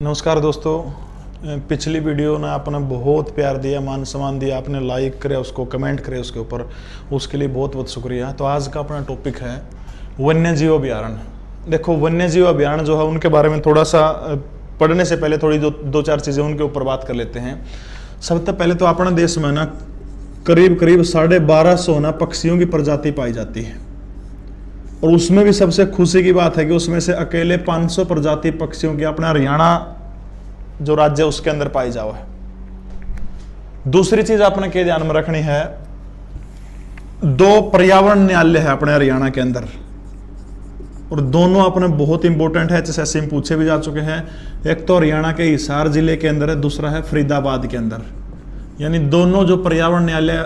नमस्कार दोस्तों, पिछली वीडियो ने आपने बहुत प्यार दिया, मान सम्मान दिया, आपने लाइक करे, उसको कमेंट करे उसके ऊपर, उसके लिए बहुत बहुत शुक्रिया। तो आज का अपना टॉपिक है वन्य जीव अभयारण्य। देखो, वन्य जीव अभयारण्य जो है उनके बारे में थोड़ा सा पढ़ने से पहले थोड़ी दो चार चीज़ें उनके ऊपर बात कर लेते हैं। सबसे पहले तो अपने देश में ना करीब 1250 ना पक्षियों की प्रजाति पाई जाती है, और उसमें भी सबसे खुशी की बात है कि उसमें से अकेले 500 प्रजाति पक्षियों की अपना हरियाणा जो राज्य है उसके अंदर पाई जाओ है। दूसरी चीज आपने के ध्यान में रखनी है, 2 पर्यावरण न्यायालय है अपने हरियाणा के अंदर, और दोनों अपने बहुत इंपॉर्टेंट है, जैसे हम पूछे भी जा चुके हैं। एक तो हरियाणा के हिसार जिले के अंदर है, दूसरा है फरीदाबाद के अंदर। यानी दोनों जो पर्यावरण न्यायालय,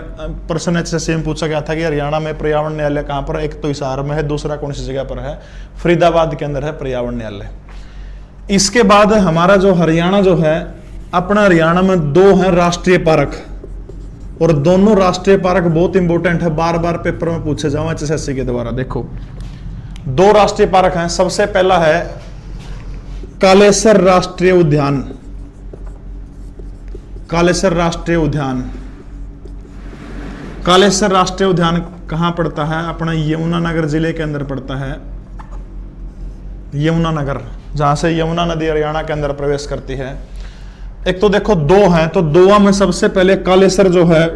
प्रश्न एच से पूछा गया था कि हरियाणा में पर्यावरण न्यायालय कहाँ पर है, एक तो हिसार में है, दूसरा कौन सी जगह पर है, फरीदाबाद के अंदर है पर्यावरण न्यायालय। इसके बाद हमारा जो हरियाणा जो है, अपना हरियाणा में 2 हैं राष्ट्रीय पार्क, और दोनों राष्ट्रीय पार्क बहुत इंपॉर्टेंट है, बार बार पेपर में पूछे जाओ एचएसएससी के द्वारा। देखो, 2 राष्ट्रीय पार्क हैं। सबसे पहला है कालेसर राष्ट्रीय उद्यान। कालेसर राष्ट्रीय उद्यान, कालेसर राष्ट्रीय उद्यान कहां पड़ता है? अपना यमुनानगर जिले के अंदर पड़ता है। यमुनानगर, जहां से यमुना नदी हरियाणा के अंदर प्रवेश करती है। एक तो देखो 2 हैं, तो 2 में सबसे पहले कालेसर जो है,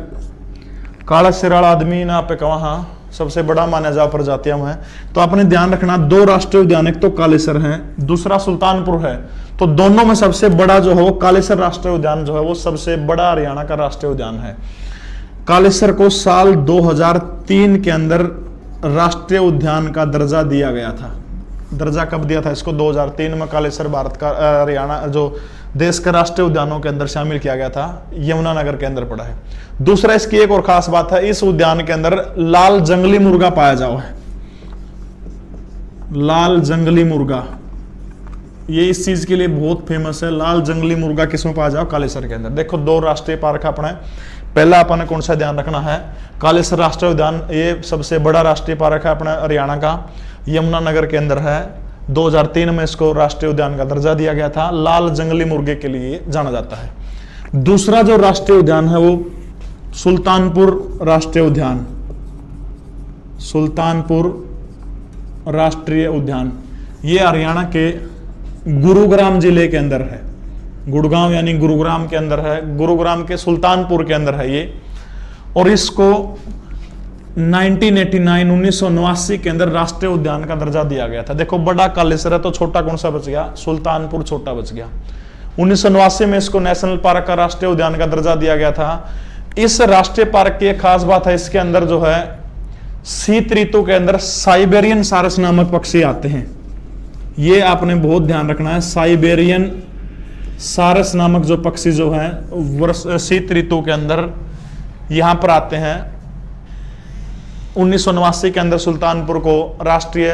काला सिराल आदमी ना पे कहा सबसे बड़ा माना जा प्रजातियां में, तो आपने ध्यान रखना 2 राष्ट्रीय उद्यान, एक तो कालेसर है, दूसरा सुल्तानपुर है। तो दोनों में सबसे बड़ा जो है वो कालेसर राष्ट्रीय उद्यान जो है वो सबसे बड़ा हरियाणा का राष्ट्रीय उद्यान है। कालेसर को साल 2003 के अंदर राष्ट्रीय उद्यान का दर्जा दिया गया था। दर्जा कब दिया था इसको? 2003 में कालेसर भारत का हरियाणा जो देश के राष्ट्रीय उद्यानों के अंदर शामिल किया गया था, यमुनानगर के अंदर पड़ा है। दूसरा, इसकी एक और खास बात है, इस उद्यान के अंदर लाल जंगली मुर्गा पाया जाओ है। लाल जंगली मुर्गा, ये इस चीज के लिए बहुत फेमस है। लाल जंगली मुर्गा किसमें पाया जाओ? कालेसर के अंदर। देखो, 2 राष्ट्रीय पार्क अपने, पहला अपन कौन सा ध्यान रखना है? कालेसर राष्ट्रीय उद्यान, ये सबसे बड़ा राष्ट्रीय पार्क है अपने हरियाणा का, यमुनानगर के अंदर है। 2003 में इसको राष्ट्रीय उद्यान का दर्जा दिया गया था। लाल जंगली मुर्गे के लिए जाना जाता है। दूसरा जो राष्ट्रीय उद्यान है वो सुल्तानपुर राष्ट्रीय उद्यान। सुल्तानपुर राष्ट्रीय उद्यान, ये हरियाणा के गुरुग्राम जिले के अंदर है। गुड़गांव यानी गुरुग्राम के अंदर है, गुरुग्राम के सुल्तानपुर के अंदर है ये। और इसको 1989 के अंदर राष्ट्रीय उद्यान का दर्जा दिया गया था। देखो, बड़ा कालेसर है तो छोटा कौन सा बच गया? सुल्तानपुर छोटा बच गया। 1989 में इसको नेशनल पार्क का राष्ट्रीय उद्यान का दर्जा दिया गया था। इस राष्ट्रीय पार्क की एक खास बात है, इसके अंदर जो है शीत ऋतु के अंदर साइबेरियन सारस नामक पक्षी आते हैं। ये आपने बहुत ध्यान रखना है, साइबेरियन सारस नामक जो पक्षी जो है शीत ऋतु के अंदर यहां पर आते हैं। 1989 के अंदर सुल्तानपुर को राष्ट्रीय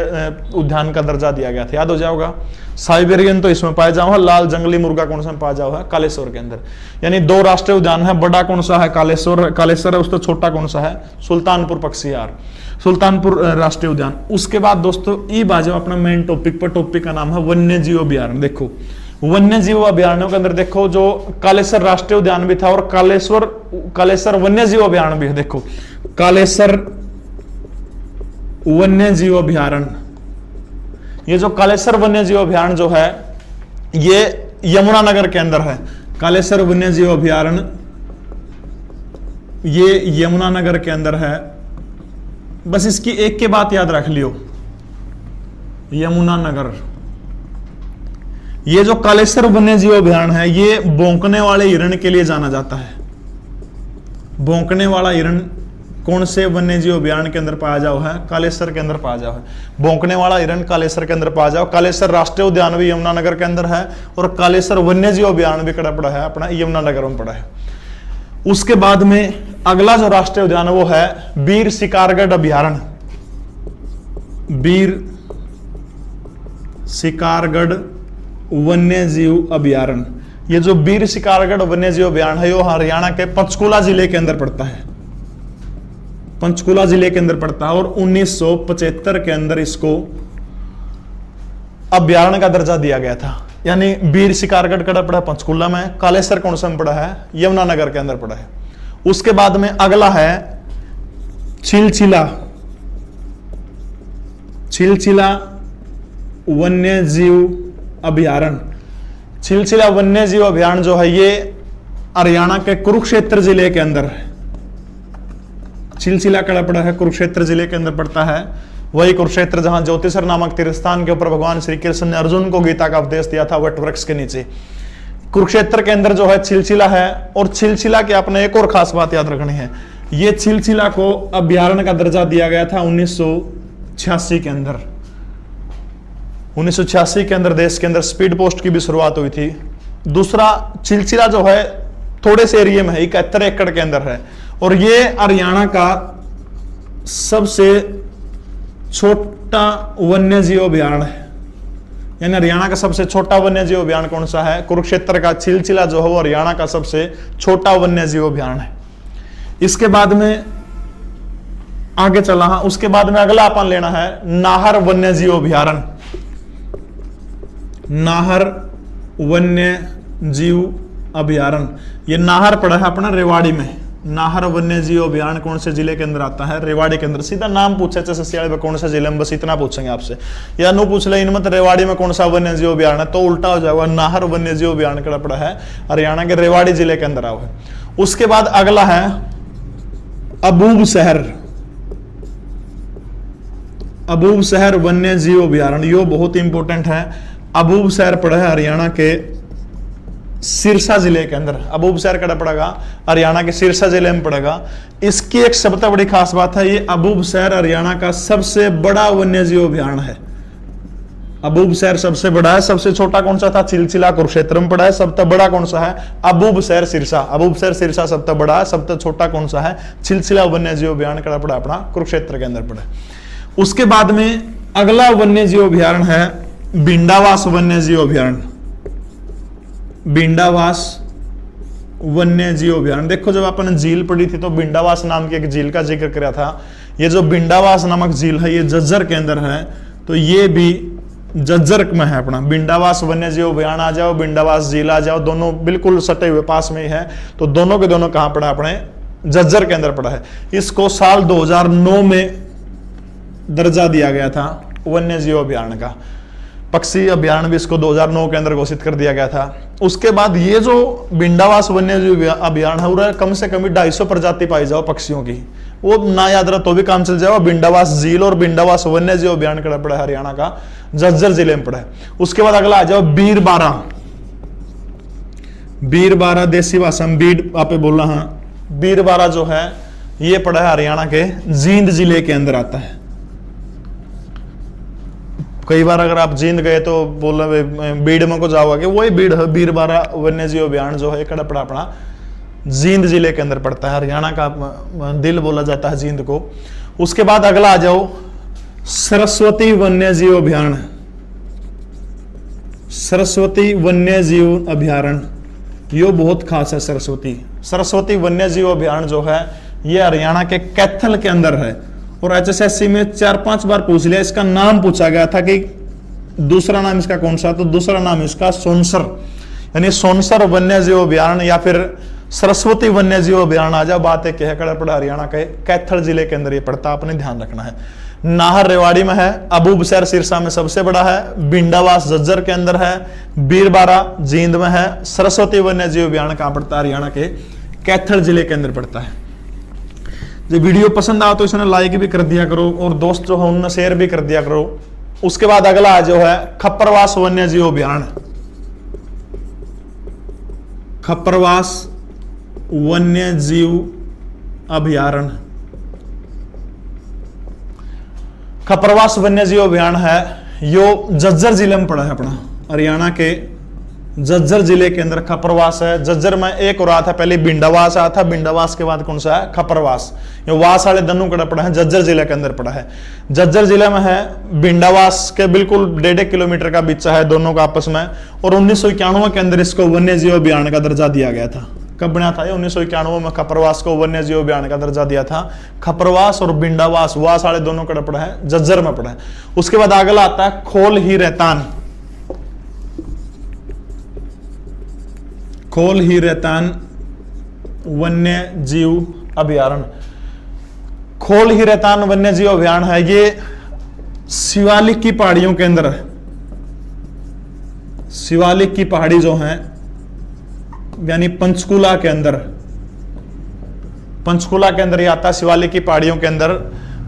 उद्यान का दर्जा दिया गया था, याद हो जाओगा। साइबेरियन तो इसमें पाया जाओ है, लाल जंगली मुर्गा कौन सा पाया जाओ है? कालेश्वर के अंदर। यानी 2 राष्ट्रीय उद्यान है, बड़ा कौन सा है? कालेश्वर है, उससे छोटा कौन सा है? सुल्तानपुर पक्षीहार, सुल्तानपुर राष्ट्रीय उद्यान। उसके बाद दोस्तों ई बाजू अपना मेन टॉपिक पर, टॉपिक का नाम है वन्य जीव अभयारण्य। देखो, वन्य जीव अभयारण्यों के अंदर देखो, जो कालेश्वर राष्ट्रीय उद्यान भी था और कालेश्वर वन्य जीव अभयारण्य भी है। देखो, कालेश्वर वन्य जीव अभयारण्य, ये जो कालेश्वर वन्य जीव अभयारण्य जो है ये यमुनानगर के अंदर है। कालेश्वर वन्य जीव अभयारण्य ये यमुनानगर के अंदर है। बस इसकी एक के बात याद रख लियो, यमुनानगर। ये जो कालेश्वर वन्य जीव अभयारण्य है ये भौंकने वाले हिरण के लिए जाना जाता है। भौंकने वाला हिरण कौन से वन्य जीव अभयारण्य के अंदर पाया जाओ है? कालेश्वर के अंदर पाया जाओ है। भौंकने वाला हिरण कालेश्वर के अंदर पाया जाओ। कालेश्वर राष्ट्रीय उद्यान भी यमुनानगर के अंदर है, और कालेश्वर वन्य जीव अभयारण्य भी कड़ा पड़ा है अपना यमुनानगर में पड़ा है। उसके बाद में अगला जो राष्ट्रीय उद्यान है वो है वीर शिकारगढ़ अभयारण्य। वीर शिकारगढ़ वन्य जीव अभयारण्य, ये जो वीर शिकारगढ़ वन्य जीव अभयारण्य है वो हरियाणा के पंचकुला जिले के अंदर पड़ता है। पंचकुला जिले के अंदर पड़ता है, और 1975 के अंदर इसको अभयारण्य का दर्जा दिया गया था। यानी बीर शिकारगढ़ कड़ा पड़ा है पंचकुला में, कालेसर कौन सा में पड़ा है, यमुनानगर के अंदर पड़ा है। उसके बाद में अगला है छिलछिला, छिलछिला वन्य जीव अभयारण्य। छिलछिला वन्य जीव अभयारण्य जो है ये हरियाणा के कुरुक्षेत्र जिले के अंदर है। छिलछिला कड़ा पड़ा है कुरुक्षेत्र जिले के अंदर पड़ता है, वही कुरुक्षेत्र जहां ज्योतिषर नामक तीर्थस्थान के ऊपर भगवान श्री कृष्ण ने अर्जुन को गीता का उपदेश दिया था वट वृक्ष के नीचे। कुरुक्षेत्र के अंदर जो है छिलछिला है। और छिलछिला की आपने एक और खास बात याद रखनी है, ये छिलछिला को अभयारण्य का दर्जा दिया गया था 1986 के अंदर। 1986 के अंदर देश के अंदर स्पीड पोस्ट की भी शुरुआत हुई थी। दूसरा, छिलछिला जो है थोड़े से एरिया में है, 71 एकड़ के अंदर है, और ये हरियाणा का सबसे छोटा वन्य जीव अभयारण्य है। यानी हरियाणा का सबसे छोटा वन्य जीव अभयारण्य कौन सा है? कुरुक्षेत्र का छिलछिला जो है वो हरियाणा का सबसे छोटा वन्य जीव अभयारण्य है। इसके बाद में आगे चला, हाँ, उसके बाद में अगला अपन लेना है नाहर वन्य जीव अभयारण्य। नाहर वन्य जीव अभयारण्य, ये नाहर पड़ा है अपना रेवाड़ी में। नाहर वन्य जीव अभयारण्य कौन से जिले के अंदर आता है? रेवाड़ी के अंदर। सीधा नाम पूछे जैसे सियाड़ी में कौन सा जिले में, बस इतना पूछेंगे आपसे, या नो पूछ ले इनमें रेवाड़ी में कौन सा वन्य जीव अभयारण्य, तो उल्टा हो जाएगा। नाहर वन्य जीव अभयारण्य का पड़ा है हरियाणा के रेवाड़ी जिले के अंदर आओ। उसके बाद अगला है अबूब शहर। अबूब शहर वन्य जीव अभयारण्य, यो बहुत इंपॉर्टेंट है। अबूब शहर पड़ा है हरियाणा के सिरसा जिले के अंदर। अबूब शहर कड़ा पड़ेगा हरियाणा के सिरसा जिले में पड़ेगा। इसकी एक सबसे बड़ी खास बात है, ये अबूब शहर हरियाणा का सबसे बड़ा वन्य जीव अभयारण्य है। अबूब शहर सबसे बड़ा है। सबसे छोटा कौन सा था? छिलछिला कुरुक्षेत्र में पड़ा है। सबसे बड़ा कौन सा है? अबूब शहर सिरसा। अबूब शहर सिरसा सबसे बड़ा है। सबसे छोटा कौन सा है? छिलछिला वन्य जीव अभयारण्य कड़ा पड़ा अपना कुरुक्षेत्र के अंदर पड़ा। उसके बाद में अगला वन्य जीव अभयारण्य है भिंडावास वन्य जीव अभयारण्य। भिंडावास वन्य जीव अभयारण्य, देखो जब अपन झील पड़ी थी तो भिंडावास नाम की एक झील का जिक्र किया था। ये जो भिंडावास नामक झील है ये झज्जर के अंदर है, तो ये भी झज्जर में है अपना। भिंडावास वन्य जीव अभयारण्य आ जाओ, भिंडावास झील आ जाओ, दोनों बिल्कुल सटे हुए पास में ही है। तो दोनों के दोनों कहां पड़ा? अपने झज्जर के अंदर पड़ा है। इसको साल 2009 में दर्जा दिया गया था वन्य जीव अभयारण्य का। पक्षी अभयारण्य भी इसको 2009 के अंदर घोषित कर दिया गया था। उसके बाद ये जो भिंडावास वन्य जीव अभयारण्य है कम से कम 250 प्रजाति पाई जाओ पक्षियों की, वो ना याद रहा तो भी काम चल जाएगा। भिंडावास झील और भिंडावास वन्य जीव अभयारण्य कड़ा पड़ा है हरियाणा का, झज्जर जिले में पड़ा है। उसके बाद अगला आ जाओ बीरबारा। बीरबारा देसी भाषा में बीड़ आपे बोला, हाँ, बीरबारा जो है ये पड़ा है हरियाणा के जींद जिले के अंदर आता है। कई बार अगर आप जींद गए तो बोला बीड़ में को जाओगे, वही बीड़ है। बीरबारा वन्य जीव अभयारण्य जो है कड़ा पड़ा अपना जींद जिले के अंदर पड़ता है। हरियाणा का दिल बोला जाता है जींद को। उसके बाद अगला आ जाओ सरस्वती वन्य जीव अभयारण्य। सरस्वती वन्य जीव अभयारण्य यो बहुत खास है। सरस्वती वन्य जीव अभयारण्य जो है ये हरियाणा के कैथल के अंदर है। और HSSC में 4-5 बार पूछ लिया, इसका नाम पूछा गया था कि दूसरा नाम इसका कौन सा, तो दूसरा नाम इसका सोनसर, यानी सोनसर वन्य जीव अभयारण्य या फिर सरस्वती वन्य जीव अभयारण्य आ जाओ। बात है कह कड़ा पड़ा हरियाणा के कैथल जिले के अंदर ये पड़ता, आपने ध्यान रखना है। नाहर रेवाड़ी में है, अबूब शहर सिरसा में सबसे बड़ा है, भिंडावास झज्जर के अंदर है, बीरबारा जींद में है, सरस्वती वन्य जीव अभयारण्य कहां पड़ता है? हरियाणा के कैथल जिले के अंदर पड़ता है। जो वीडियो पसंद आओ तो इसने लाइक भी कर दिया करो और दोस्त जो है उनने शेयर भी कर दिया करो। उसके बाद अगला जो है खप्परवास वन्य जीव अभयारण्य। खप्परवास वन्य जीव अभयारण्य, खप्परवास वन्य जीव अभयारण्य है यो झज्जर जिले में पड़ा है अपना। हरियाणा के झज्जर जिले के अंदर खप्परवास है। झज्जर में एक और आता है, पहले भिंडावास आया था, भिंडावास के बाद कौन सा है? खप्परवास। ये वास वाले दन्नू कड़ा पड़ा है, झज्जर जिले के अंदर पड़ा है। झज्जर जिले में है, भिंडावास के बिल्कुल 1.5 किलोमीटर का बिच्चा है दोनों का आपस में। और 1991 के अंदर इसको वन्य जीव अभयारण्य का दर्जा दिया गया था। कब बना था? 1991 में खप्परवास को वन्य जीव अभयारण्य का दर्जा दिया था। खप्परवास और भिंडावास वास वाले दोनों कड़ा पड़ा है, झज्जर में पड़ा है। उसके बाद अगला आता है खोल ही रहतान। खोल ही रेतान वन्य जीव अभयारण्य। खोल ही रेतान वन्य जीव अभयारण्य है ये शिवालिक की पहाड़ियों के अंदर है। शिवालिक की पहाड़ी जो है यानी पंचकुला के अंदर, पंचकुला के अंदर ये आता है, शिवालिक की पहाड़ियों के अंदर।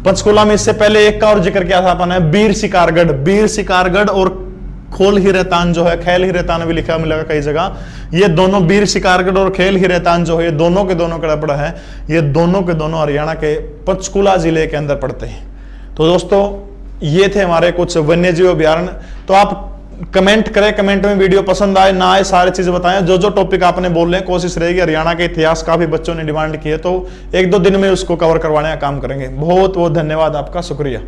पंचकुला में इससे पहले एक का और जिक्र किया था अपन ने, बीर शिकारगढ़। बीर शिकारगढ़ और खोल ही रेतान जो है, खेल ही रेतान भी लिखा मिलेगा कई जगह, ये दोनों बीर शिकारगढ़ और खेल ही रेतान जो है, ये दोनों के दोनों कड़ा पड़ा है, ये दोनों के दोनों हरियाणा के पंचकुला जिले के अंदर पड़ते हैं। तो दोस्तों ये थे हमारे कुछ वन्य जीव अभयारण्य। तो आप कमेंट करें, कमेंट में वीडियो पसंद आए ना आए सारी चीजें बताएं, जो जो टॉपिक आपने बोल रहे हैं कोशिश रहेगी। हरियाणा के इतिहास काफी बच्चों ने डिमांड की है, तो 1-2 दिन में उसको कवर करवाने का काम करेंगे। बहुत बहुत धन्यवाद आपका, शुक्रिया।